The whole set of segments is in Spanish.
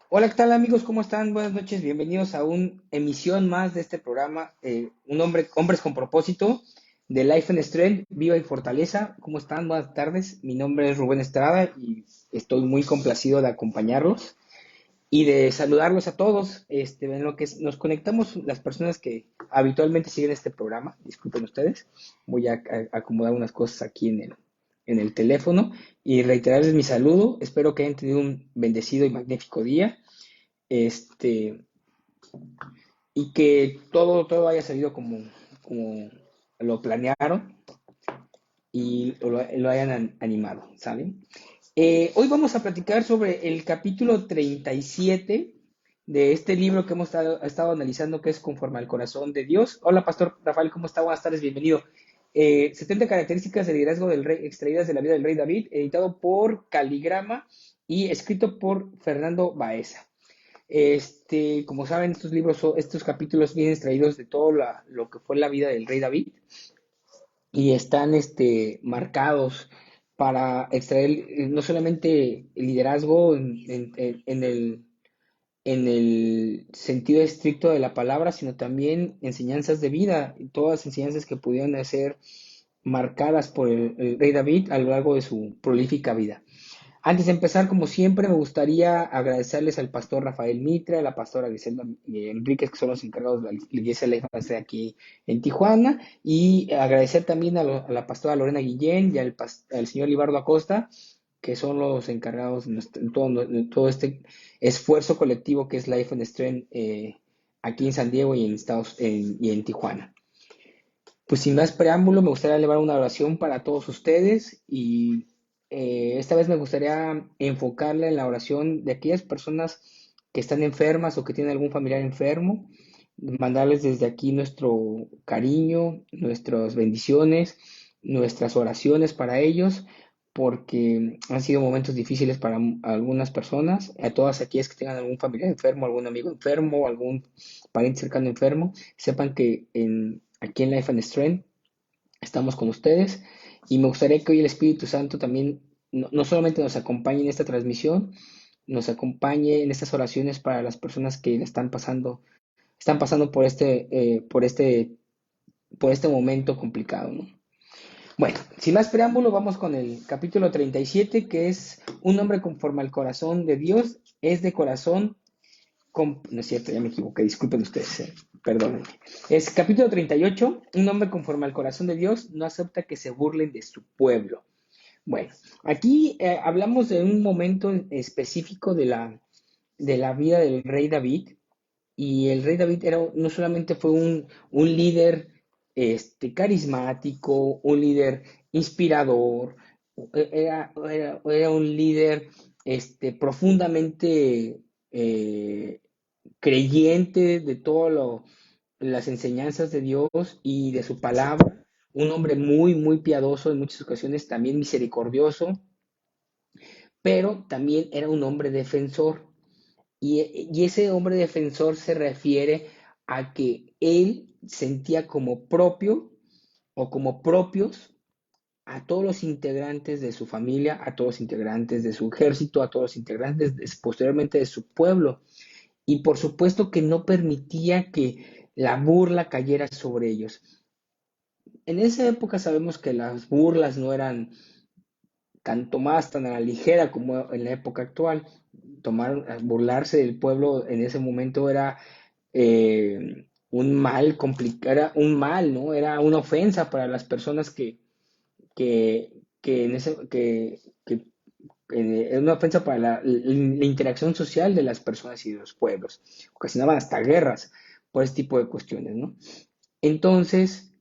Hola, ¿qué tal amigos? ¿Cómo están? Buenas noches, bienvenidos a una emisión más de este programa, Hombres con Propósito, de Life and Strength, Viva y Fortaleza. ¿Cómo están? Buenas tardes. Mi nombre es Rubén Estrada y estoy muy complacido de acompañarlos y de saludarlos a todos. En lo que nos conectamos, las personas que habitualmente siguen este programa, disculpen ustedes, voy a acomodar unas cosas aquí en el teléfono y reiterarles mi saludo. Espero que hayan tenido un bendecido y magnífico día, este, y que todo haya salido como lo planearon y lo hayan animado, ¿saben? Hoy vamos a platicar sobre el capítulo 37 de este libro que hemos estado analizando, que es Conforme al Corazón de Dios. Hola, Pastor Rafael, ¿cómo está? Buenas tardes, bienvenido. 70 características de liderazgo del rey, extraídas de la vida del rey David, editado por Caligrama y escrito por Fernando Baeza. Como saben, estos capítulos vienen extraídos de todo lo que fue la vida del rey David y están marcados para extraer no solamente el liderazgo en el sentido estricto de la palabra, sino también enseñanzas de vida, todas enseñanzas que pudieron ser marcadas por el rey David a lo largo de su prolífica vida. Antes de empezar, como siempre, me gustaría agradecerles al pastor Rafael Mitra, a la pastora Griselda Enríquez, que son los encargados de la iglesia de la Fe aquí en Tijuana, y agradecer también a la pastora Lorena Guillén y al señor Libardo Acosta, que son los encargados de todo este esfuerzo colectivo que es Life and Strength, aquí en San Diego y en Tijuana. Pues sin más preámbulo, me gustaría elevar una oración para todos ustedes y esta vez me gustaría enfocarla en la oración de aquellas personas que están enfermas o que tienen algún familiar enfermo, mandarles desde aquí nuestro cariño, nuestras bendiciones, nuestras oraciones para ellos, porque han sido momentos difíciles para algunas personas, a todas aquellas que tengan algún familiar enfermo, algún amigo enfermo, algún pariente cercano enfermo, sepan que aquí en Life and Strength estamos con ustedes y me gustaría que hoy el Espíritu Santo también no solamente nos acompañe en esta transmisión, nos acompañe en estas oraciones para las personas que están pasando por este momento complicado, ¿no? Bueno, sin más preámbulo, vamos con el capítulo 37, que es un hombre conforme al corazón de Dios, es de corazón. No es cierto, ya me equivoqué, disculpen ustedes, perdónenme. Es capítulo 38, un hombre conforme al corazón de Dios no acepta que se burlen de su pueblo. Bueno, aquí hablamos de un momento específico de la vida del rey David, y el rey David no solamente fue un líder carismático, un líder inspirador, era un líder profundamente creyente de todas las enseñanzas de Dios y de su palabra, un hombre muy, muy piadoso en muchas ocasiones, también misericordioso, pero también era un hombre defensor. Y ese hombre defensor se refiere a que él sentía como propio o como propios a todos los integrantes de su familia, a todos los integrantes de su ejército, a todos los integrantes posteriormente de su pueblo. Y por supuesto que no permitía que la burla cayera sobre ellos. En esa época sabemos que las burlas no eran tan tomadas tan a la ligera como en la época actual. Burlarse del pueblo en ese momento era un mal complicado, era un mal, ¿no? Era una ofensa para las personas que en ese, que era una ofensa para la interacción social de las personas y de los pueblos. Ocasionaban hasta guerras por ese tipo de cuestiones, ¿no? Entonces,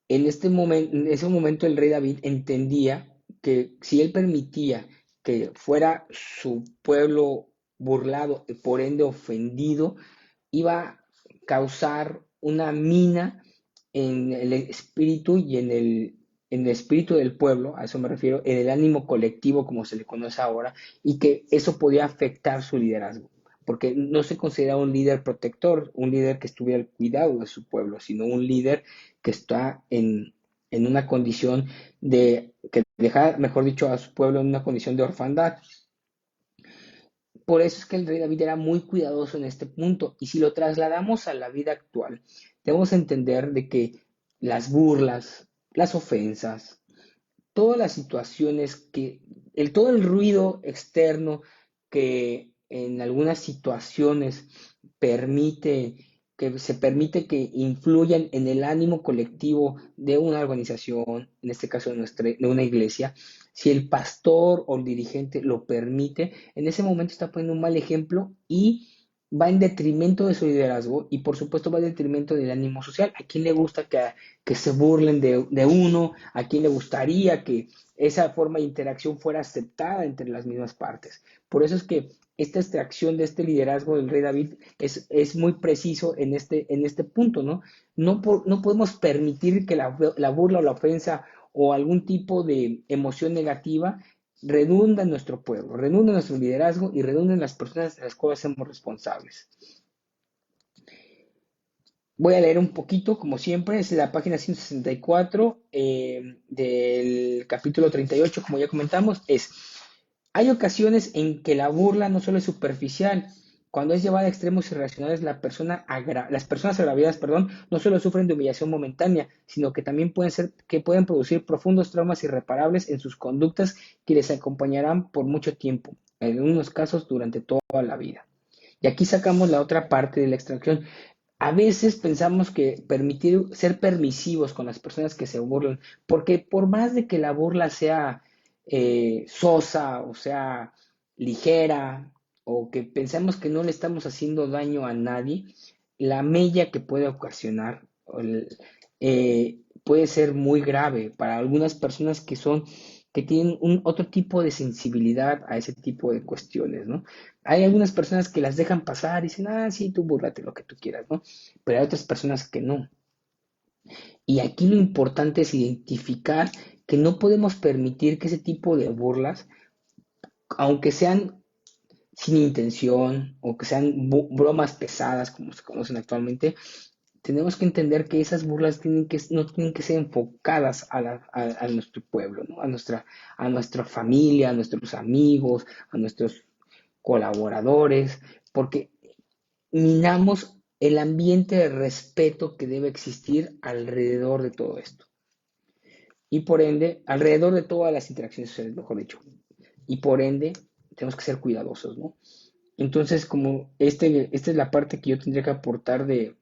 en ese momento el rey David entendía que si él permitía que fuera su pueblo burlado y por ende ofendido, iba a causar una mina en el espíritu y en el espíritu del pueblo, a eso me refiero, en el ánimo colectivo como se le conoce ahora, y que eso podía afectar su liderazgo, porque no se considera un líder protector, un líder que estuviera al cuidado de su pueblo, sino un líder que está en una condición que deja, mejor dicho, a su pueblo en una condición de orfandad. Por eso es que el rey David era muy cuidadoso en este punto. Y si lo trasladamos a la vida actual, debemos entender de que las burlas, las ofensas, todas las situaciones todo el ruido externo que en algunas situaciones permite, que se permite que influyan en el ánimo colectivo de una organización, en este caso de una iglesia, si el pastor o el dirigente lo permite, en ese momento está poniendo un mal ejemplo y va en detrimento de su liderazgo y por supuesto va en detrimento del ánimo social. ¿A quién le gusta que se burlen de uno? ¿A quién le gustaría que esa forma de interacción fuera aceptada entre las mismas partes? Por eso es que esta extracción de este liderazgo del rey David es muy preciso en este punto, ¿no? No podemos permitir que la burla o la ofensa o algún tipo de emoción negativa redunda en nuestro pueblo, redunda en nuestro liderazgo y redunda en las personas de las cuales somos responsables. Voy a leer un poquito, como siempre, es la página 164 del capítulo 38, como ya comentamos, hay ocasiones en que la burla no solo es superficial, cuando es llevada a extremos irracionales, las personas agraviadas, perdón, no solo sufren de humillación momentánea, sino que también pueden producir profundos traumas irreparables en sus conductas que les acompañarán por mucho tiempo, en algunos casos durante toda la vida. Y aquí sacamos la otra parte de la extracción. A veces pensamos que ser permisivos con las personas que se burlan, porque por más de que la burla sea sosa o sea ligera, o que pensamos que no le estamos haciendo daño a nadie, la mella que puede ocasionar puede ser muy grave para algunas personas que tienen otro tipo de sensibilidad a ese tipo de cuestiones, ¿no? Hay algunas personas que las dejan pasar y dicen, ah, sí, tú búrrate lo que tú quieras, ¿no? Pero hay otras personas que no. Y aquí lo importante es identificar que no podemos permitir que ese tipo de burlas, aunque sean sin intención o que sean bromas pesadas como se conocen actualmente, tenemos que entender que esas burlas no tienen que ser enfocadas a nuestro pueblo, ¿no? A nuestra familia, a nuestros amigos, a nuestros colaboradores, porque minamos el ambiente de respeto que debe existir alrededor de todo esto. Y por ende, alrededor de todas las interacciones sociales, mejor dicho. Y por ende, tenemos que ser cuidadosos, ¿no? Entonces, como esta es la parte que yo tendría que aportar de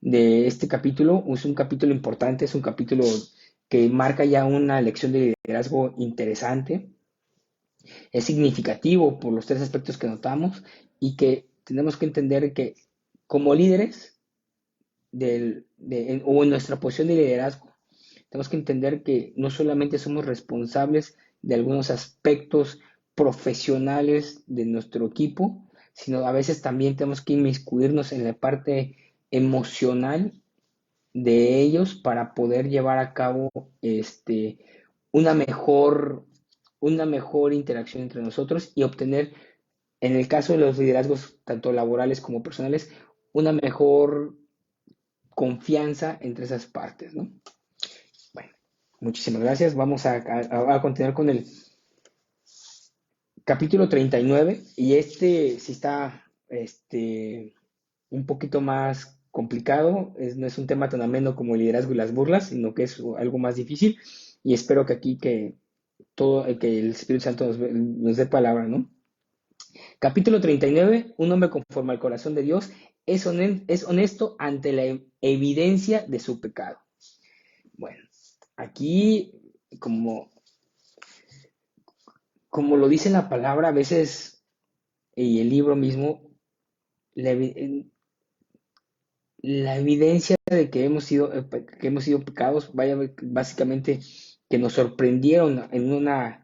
este capítulo, es un capítulo importante, es un capítulo que marca ya una lección de liderazgo interesante, es significativo por los tres aspectos que notamos y que tenemos que entender que como líderes o en nuestra posición de liderazgo, tenemos que entender que no solamente somos responsables de algunos aspectos profesionales de nuestro equipo, sino a veces también tenemos que inmiscuirnos en la parte emocional de ellos para poder llevar a cabo una mejor, una mejor interacción entre nosotros y obtener, en el caso de los liderazgos tanto laborales como personales, una mejor confianza entre esas partes, ¿no? Bueno, muchísimas gracias. Vamos a continuar con el capítulo 39 y este sí está un poquito más complicado, no es un tema tan ameno como el liderazgo y las burlas, sino que es algo más difícil y espero que aquí que el Espíritu Santo nos dé palabra, ¿no? Capítulo 39, un hombre conforme al corazón de Dios es honesto ante la evidencia de su pecado. Bueno, aquí, como, como lo dice la palabra, a veces, y el libro mismo, la, la evidencia de que hemos sido pecados, vaya, básicamente que nos sorprendieron en una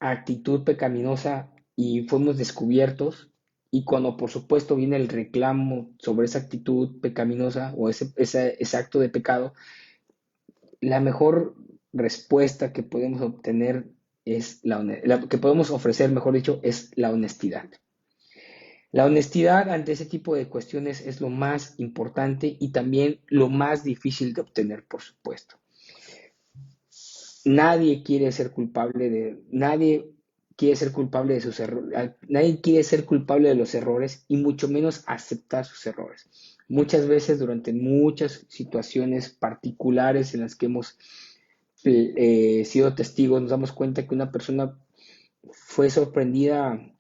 actitud pecaminosa y fuimos descubiertos. Y cuando por supuesto viene el reclamo sobre esa actitud pecaminosa o ese acto de pecado, la mejor respuesta que podemos obtener que podemos ofrecer, mejor dicho, es la honestidad. La honestidad ante ese tipo de cuestiones es lo más importante y también lo más difícil de obtener, por supuesto. Nadie quiere ser culpable de nadie, quiere ser culpable de sus errores, nadie quiere ser culpable de los errores y mucho menos aceptar sus errores. Muchas veces durante muchas situaciones particulares en las que hemos sido testigos, nos damos cuenta que una persona fue sorprendida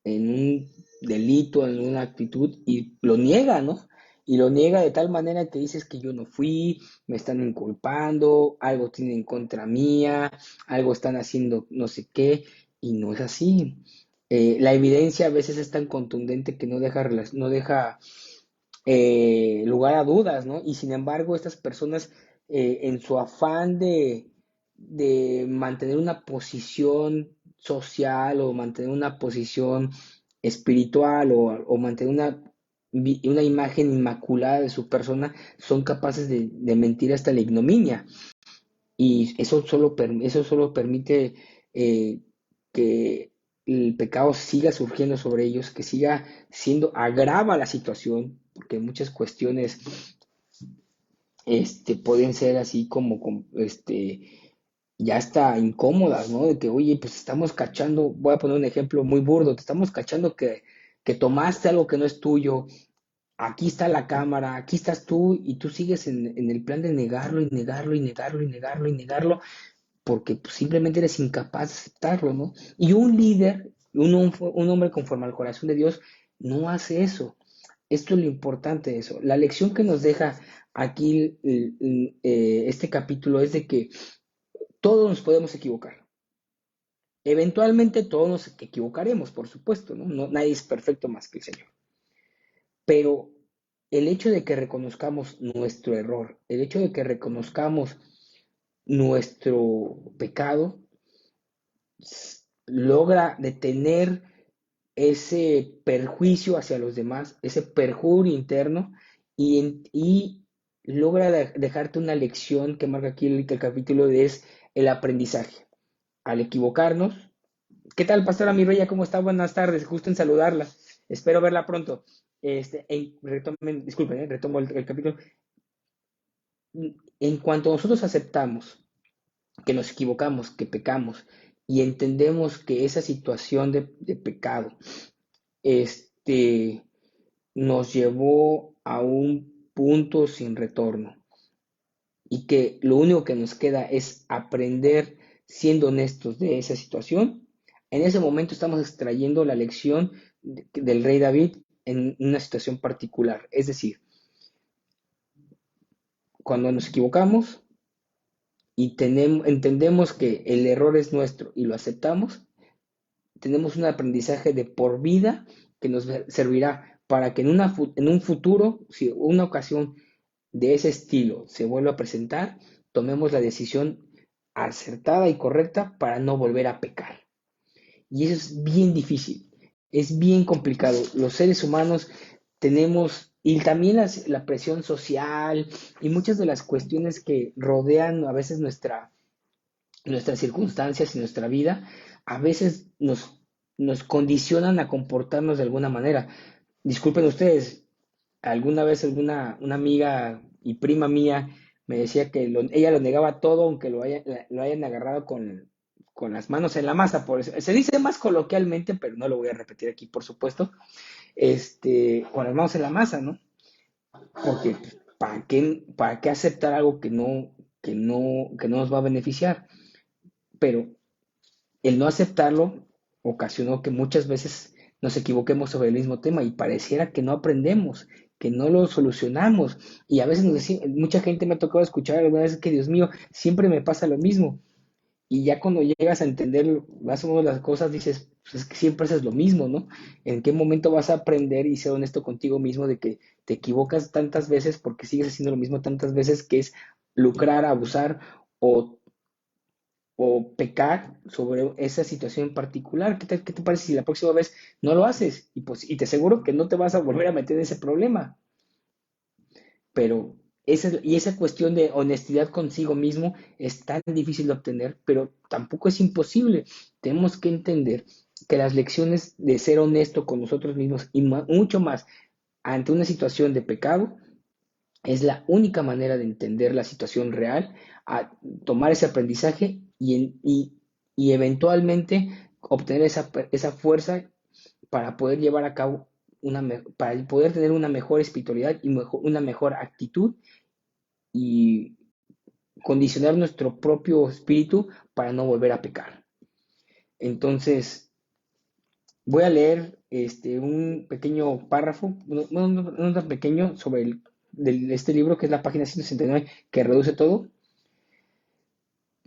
en un delito, en una actitud y lo niega, ¿no? Y lo niega de tal manera que dices que yo no fui, me están inculpando, algo tienen en contra mía, algo están haciendo no sé qué, y no es así. La evidencia a veces es tan contundente que no deja lugar a dudas, ¿no? Y sin embargo, estas personas, en su afán de mantener una posición social o mantener una posición espiritual o mantener una imagen inmaculada de su persona, son capaces de mentir hasta la ignominia. Y eso solo permite eh, que el pecado siga surgiendo sobre ellos, que siga siendo, agrava la situación, porque muchas cuestiones pueden ser así ya está incómodas, ¿no? De que, oye, pues estamos cachando, voy a poner un ejemplo muy burdo, te estamos cachando que tomaste algo que no es tuyo, aquí está la cámara, aquí estás tú, y tú sigues en el plan de negarlo y negarlo y negarlo y negarlo y negarlo, porque pues, simplemente eres incapaz de aceptarlo, ¿no? Y un líder, un hombre conforme al corazón de Dios, no hace eso. Esto es lo importante de eso. La lección que nos deja aquí este capítulo es de que todos nos podemos equivocar. Eventualmente todos nos equivocaremos, por supuesto, ¿no? Nadie es perfecto más que el Señor. Pero el hecho de que reconozcamos nuestro error, el hecho de que reconozcamos nuestro pecado, logra detener ese perjuicio hacia los demás, ese perjurio interno, y logra dejarte una lección que marca aquí el capítulo, es el aprendizaje. Al equivocarnos, ¿qué tal, pastora Mirella? ¿Cómo está? Buenas tardes, gusto en saludarla. Espero verla pronto. Disculpen, retomo el capítulo. En cuanto nosotros aceptamos que nos equivocamos, que pecamos, y entendemos que esa situación de pecado este, nos llevó a un punto sin retorno y que lo único que nos queda es aprender siendo honestos de esa situación, en ese momento estamos extrayendo la lección del rey David en una situación particular. Es decir, cuando nos equivocamos y entendemos que el error es nuestro y lo aceptamos, tenemos un aprendizaje de por vida que nos servirá para que en un futuro, si una ocasión de ese estilo se vuelve a presentar, tomemos la decisión acertada y correcta para no volver a pecar. Y eso es bien difícil, es bien complicado. Los seres humanos tenemos, y también la presión social y muchas de las cuestiones que rodean a veces nuestras circunstancias y nuestra vida, a veces nos condicionan a comportarnos de alguna manera. Disculpen ustedes, alguna vez una amiga y prima mía me decía que ella lo negaba todo, aunque lo hayan agarrado con las manos en la masa. Por eso. Se dice más coloquialmente, pero no lo voy a repetir aquí, por supuesto. Con las manos en la masa, ¿no? Porque ¿para qué aceptar algo que no nos va a beneficiar? Pero el no aceptarlo ocasionó que muchas veces nos equivoquemos sobre el mismo tema y pareciera que no aprendemos, que no lo solucionamos. Y a veces mucha gente me ha tocado escuchar algunas veces que, Dios mío, siempre me pasa lo mismo. Y ya cuando llegas a entender más o menos las cosas, dices, pues es que siempre haces lo mismo, ¿no? ¿En qué momento vas a aprender y ser honesto contigo mismo de que te equivocas tantas veces porque sigues haciendo lo mismo tantas veces, que es lucrar, abusar o pecar sobre esa situación en particular? ¿Qué te parece si la próxima vez no lo haces? Y te aseguro que no te vas a volver a meter en ese problema. Pero esa cuestión de honestidad consigo mismo es tan difícil de obtener, pero tampoco es imposible. Tenemos que entender que las lecciones de ser honesto con nosotros mismos y mucho más ante una situación de pecado es la única manera de entender la situación real, a tomar ese aprendizaje y eventualmente obtener esa fuerza para poder llevar a cabo para poder tener una mejor espiritualidad y una mejor actitud y condicionar nuestro propio espíritu para no volver a pecar. Entonces, voy a leer un pequeño párrafo, no tan pequeño, sobre este libro, que es la página 169, que reduce todo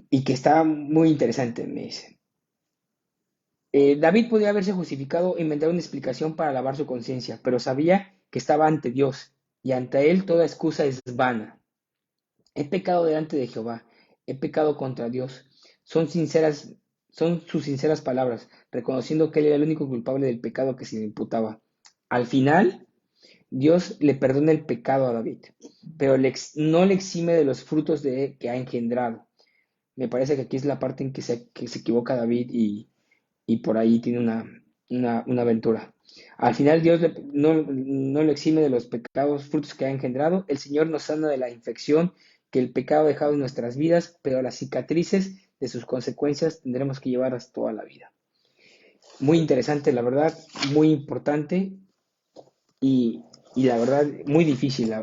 y que está muy interesante, me dice. David podía haberse justificado e inventar una explicación para lavar su conciencia, pero sabía que estaba ante Dios y ante él toda excusa es vana. He pecado delante de Jehová, he pecado contra Dios. Son sinceras, son sus sinceras palabras, reconociendo que él era el único culpable del pecado que se le imputaba. Al final, Dios le perdona el pecado a David, pero no le exime de los frutos que ha engendrado. Me parece que aquí es la parte en que se equivoca David y por ahí tiene una aventura. Al final Dios no le exime de los pecados, frutos que ha engendrado. El Señor nos sana de la infección que el pecado ha dejado en nuestras vidas, pero las cicatrices de sus consecuencias tendremos que llevarlas toda la vida. Muy interesante, la verdad, muy importante y, y la verdad muy difícil,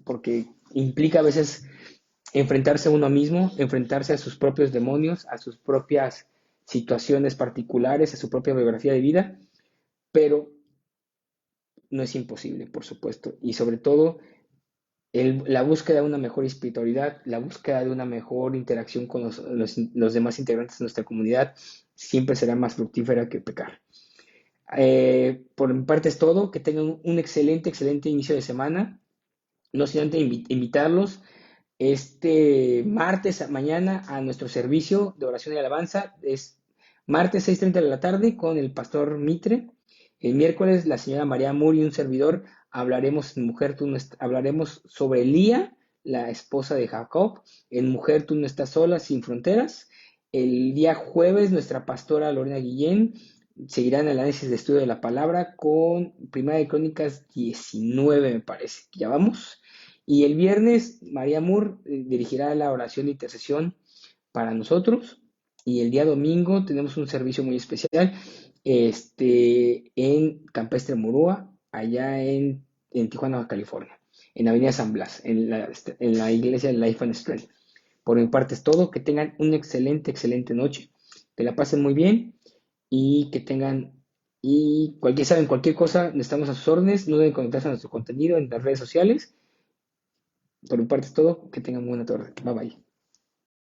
porque implica a veces enfrentarse a uno mismo, enfrentarse a sus propios demonios, a sus propias situaciones particulares, a su propia biografía de vida, pero no es imposible, por supuesto. Y sobre todo, la búsqueda de una mejor espiritualidad, la búsqueda de una mejor interacción con los demás integrantes de nuestra comunidad, siempre será más fructífera que pecar. Por mi parte es todo, que tengan un excelente, excelente inicio de semana. No sin antes invitarlos este martes mañana a nuestro servicio de oración y alabanza. Es martes 6:30 de la tarde con el pastor Mitre. El miércoles la señora María Muri y un servidor hablaremos en Mujer, hablaremos sobre Lía, la esposa de Jacob, en Mujer, tú no estás sola, sin fronteras. El día jueves nuestra pastora Lorena Guillén seguirá en el análisis de estudio de la palabra con Primera de Crónicas 19, me parece. Ya vamos. Y el viernes, María Moore dirigirá la oración de intercesión para nosotros. Y el día domingo tenemos un servicio muy especial en Campestre Murúa, allá en Tijuana, California, en Avenida San Blas, en la iglesia de Life and Strength. Por mi parte es todo. Que tengan una excelente, excelente noche. Que la pasen muy bien y que tengan, saben, cualquier cosa, estamos a sus órdenes. No deben conectarse a nuestro contenido en las redes sociales. Por mi parte es todo. Que tengan buena tarde. Bye bye.